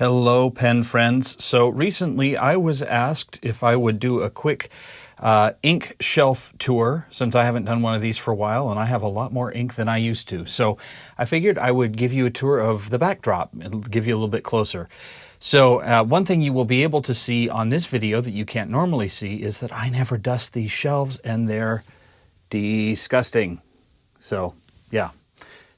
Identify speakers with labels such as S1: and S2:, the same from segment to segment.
S1: Hello, pen friends. So recently I was asked if I would do a quick ink shelf tour, since I haven't done one of these for a while and I have a lot more ink than I used to. So I figured I would give you a tour of the backdrop and give you a little bit closer. So one thing you will be able to see on this video that you can't normally see is that I never dust these shelves, and they're disgusting. So yeah.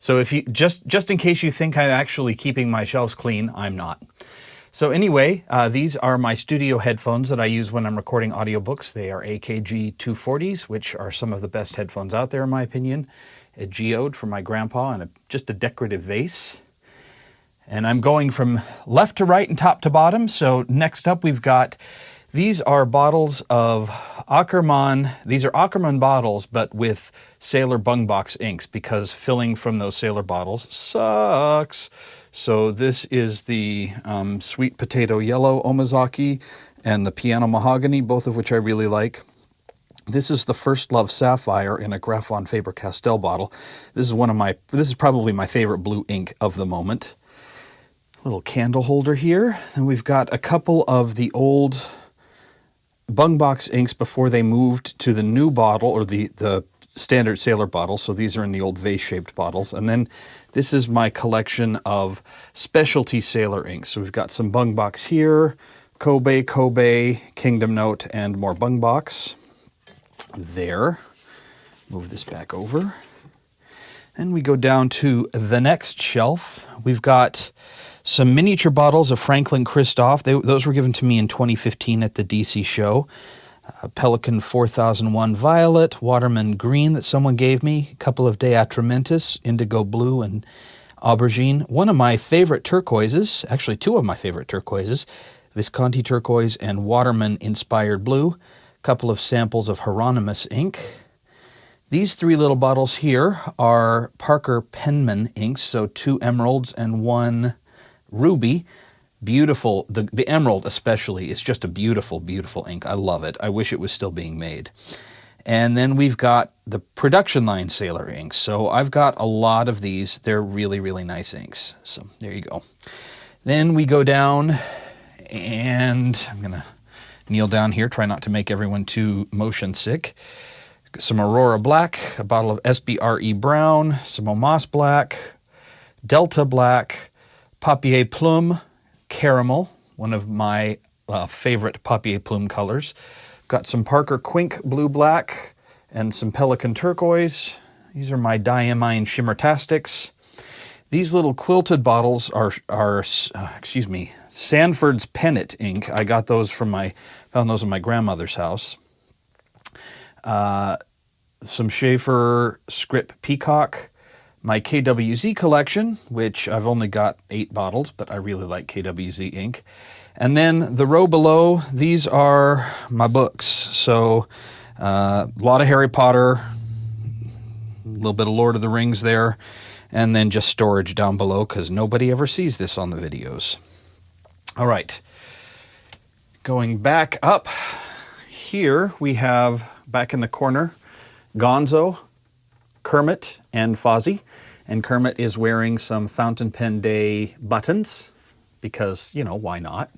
S1: So if you just in case you think I'm actually keeping my shelves clean, I'm not. So anyway, these are my studio headphones that I use when I'm recording audiobooks. They are AKG 240s, which are some of the best headphones out there in my opinion. A geode from my grandpa and just a decorative vase. And I'm going from left to right and top to bottom. So next up we've got, these are bottles of Ackerman. These are Ackerman bottles, but with Sailor Bung Box inks, because filling from those Sailor bottles sucks. So this is the Sweet Potato Yellow Omazaki and the Piano Mahogany, both of which I really like. This is the First Love Sapphire in a Graphon Faber-Castell bottle. This is probably my favorite blue ink of the moment. Little candle holder here. And we've got a couple of the old Bung Box inks before they moved to the new bottle, or the standard Sailor bottle. So these are in the old vase-shaped bottles. And then this is my collection of specialty Sailor inks. So we've got some Bung Box here, Kobe, Kingdom Note, and more Bung Box. There. Move this back over. And we go down to the next shelf. We've got some miniature bottles of Franklin Christoph. Those were given to me in 2015 at the DC show. Pelican 4001 Violet, Waterman Green that someone gave me, a couple of De Atramentis, Indigo Blue and Aubergine. One of my favorite turquoises, actually two of my favorite turquoises, Visconti Turquoise and Waterman Inspired Blue. A couple of samples of Hieronymus ink. These three little bottles here are Parker Penman inks, so 2 emeralds and 1 ruby. Beautiful. The emerald especially is just a beautiful, beautiful ink. I love it. I wish it was still being made. And then we've got the production line Sailor inks. So I've got a lot of these. They're really, really nice inks. So there you go. Then we go down, and I'm going to kneel down here, try not to make everyone too motion sick. Some Aurora Black, a bottle of SBRE Brown, some Omas Black, Delta Black, Papier Plume, Caramel, one of my favorite Papier Plume colors. Got some Parker Quink Blue Black and some Pelican Turquoise. These are my Diamine Shimmertastics. These little quilted bottles are Sanford's Pennant ink. I got those found those in my grandmother's house. Some Schaefer Script Peacock. My KWZ collection, which I've only got 8 bottles, but I really like KWZ ink. And then the row below, these are my books. So a lot of Harry Potter, a little bit of Lord of the Rings there, and then just storage down below because nobody ever sees this on the videos. All right, going back up here, we have back in the corner, Gonzo, Kermit, and Fozzie. And Kermit is wearing some Fountain Pen Day buttons because, you know, why not?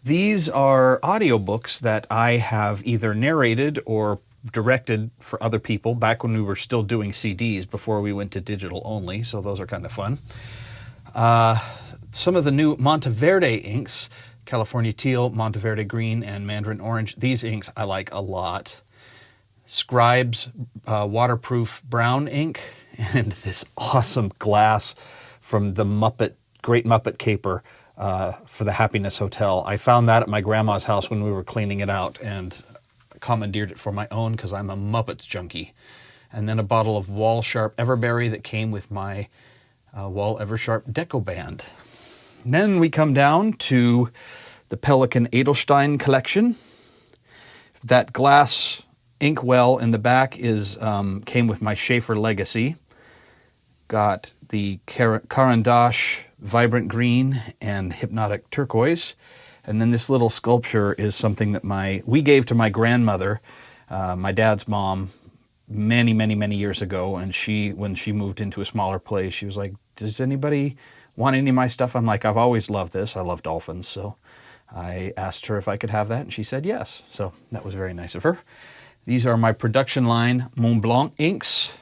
S1: These are audiobooks that I have either narrated or directed for other people back when we were still doing CDs before we went to digital only, so those are kind of fun. Some of the new Monteverde inks, California Teal, Monteverde Green, and Mandarin Orange. These inks I like a lot. Scribe's waterproof brown ink, and this awesome glass from the Great Muppet Caper for the Happiness Hotel. I found that at my grandma's house when we were cleaning it out and commandeered it for my own because I'm a Muppets junkie. And then a bottle of Wall Sharp Everberry that came with my Wall Eversharp Deco Band. And then we come down to the Pelican Adelstein collection. That glass inkwell in the back came with my Schaefer Legacy. Got the Caran d'Ache Vibrant Green and Hypnotic Turquoise. And then this little sculpture is something that we gave to my grandmother, my dad's mom, many, many, many years ago. And when she moved into a smaller place, she was like, does anybody want any of my stuff? I'm like, I've always loved this. I love dolphins. So I asked her if I could have that, and she said yes. So that was very nice of her. These are my production line Mont Blanc inks.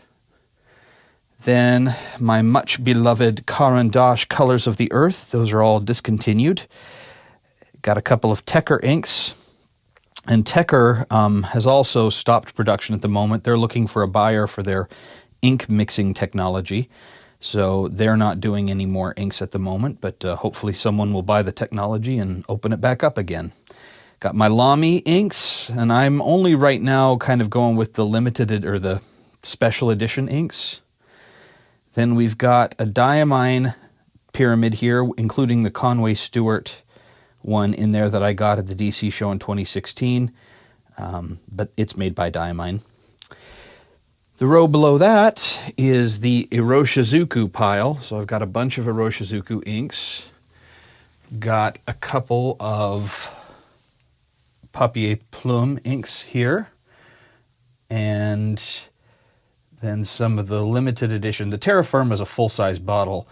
S1: Then my much beloved Caran d'Ache Colors of the Earth. Those are all discontinued. Got a couple of Tecker inks. And Tecker has also stopped production at the moment. They're looking for a buyer for their ink mixing technology. So they're not doing any more inks at the moment, but hopefully someone will buy the technology and open it back up again. Got my Lamy inks, and I'm only right now kind of going with the limited or the special edition inks. Then we've got a Diamine Pyramid here, including the Conway Stewart one in there that I got at the DC show in 2016, but it's made by Diamine. The row below that is the Iroshizuku pile. So I've got a bunch of Iroshizuku inks. Got a couple of Papier Plume inks here. And then some of the limited edition. The Terra Firma is a full-size bottle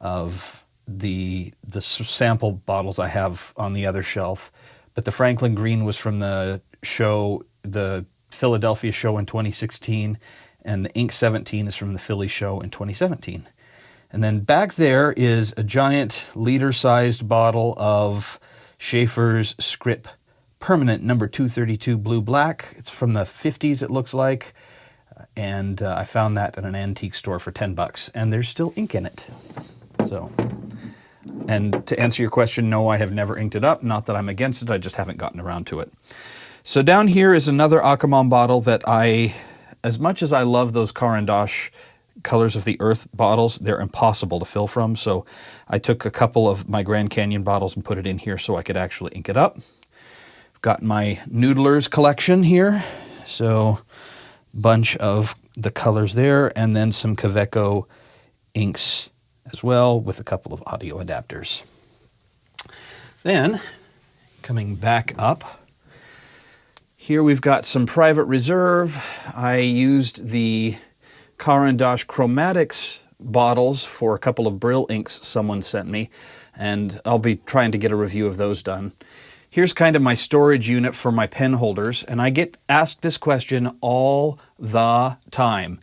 S1: of the sample bottles I have on the other shelf. But the Franklin Green was from the show, the Philadelphia show in 2016. And the Ink 17 is from the Philly show in 2017. And then back there is a giant liter-sized bottle of Schaefer's Script Permanent number 232 Blue Black. It's from the 50s, it looks like. And I found that at an antique store for $10. And there's still ink in it. So, and to answer your question, no, I have never inked it up. Not that I'm against it, I just haven't gotten around to it. So down here is another Akamon bottle that as much as I love those Caran d'Ache Colors of the Earth bottles, they're impossible to fill from. So I took a couple of my Grand Canyon bottles and put it in here so I could actually ink it up. I've got my Noodlers collection here. So bunch of the colors there, and then some Kaweco inks as well with a couple of audio adapters. Then coming back up, here we've got some Private Reserve. I used the Caran d'Ache Chromatics bottles for a couple of Brill inks someone sent me, and I'll be trying to get a review of those done. Here's kind of my storage unit for my pen holders, and I get asked this question all the time.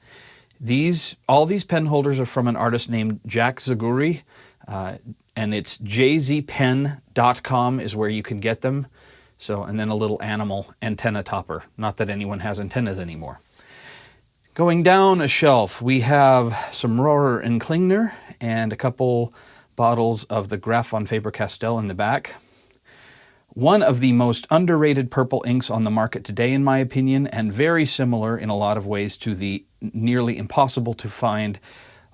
S1: All these pen holders are from an artist named Jack Zaguri, and it's jzpen.com is where you can get them. So, and then a little animal antenna topper. Not that anyone has antennas anymore. Going down a shelf, we have some Rohrer and Klingner and a couple bottles of the Graf von Faber-Castell in the back. One of the most underrated purple inks on the market today, in my opinion, and very similar in a lot of ways to the nearly impossible to find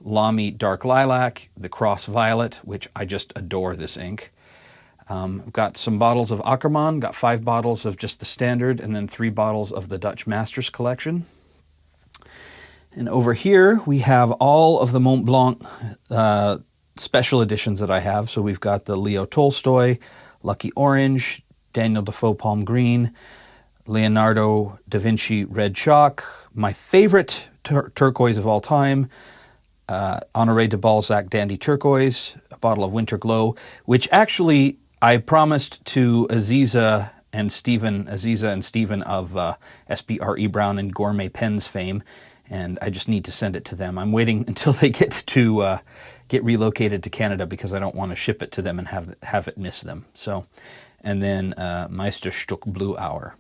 S1: Lamy Dark Lilac, the Cross Violet, which I just adore this ink. I've got some bottles of Akerman, got 5 bottles of just the standard, and then 3 bottles of the Dutch Masters collection. And over here we have all of the Mont Blanc special editions that I have. So we've got the Leo Tolstoy, Lucky Orange, Daniel Defoe Palm Green, Leonardo da Vinci Red Chalk, my favorite turquoise of all time, Honoré de Balzac Dandy Turquoise, a bottle of Winter Glow, which actually I promised to Aziza and Stephen of SBRE Brown and Gourmet Pens fame, and I just need to send it to them. I'm waiting until they get relocated to Canada because I don't want to ship it to them and have it miss them. So, and then Meisterstück Blue Hour.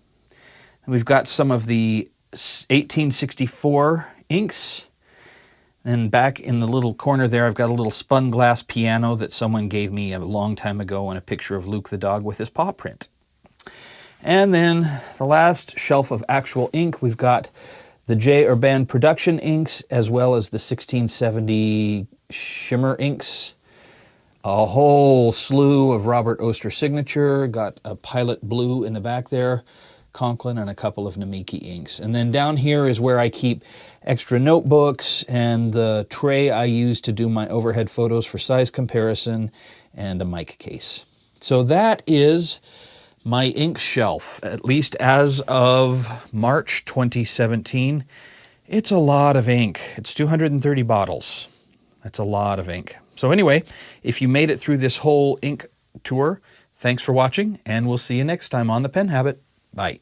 S1: And we've got some of the 1864 inks. And back in the little corner there, I've got a little spun glass piano that someone gave me a long time ago and a picture of Luke the dog with his paw print. And then the last shelf of actual ink, we've got the J. Urban Production inks as well as the 1670 shimmer inks. A whole slew of Robert Oster signature, got a Pilot Blue in the back there, Conklin, and a couple of Namiki inks. And then down here is where I keep extra notebooks and the tray I use to do my overhead photos for size comparison and a mic case. So that is my ink shelf, at least as of March 2017. It's a lot of ink. It's 230 bottles. That's a lot of ink. So anyway, if you made it through this whole ink tour, thanks for watching, and we'll see you next time on The Pen Habit. Bye.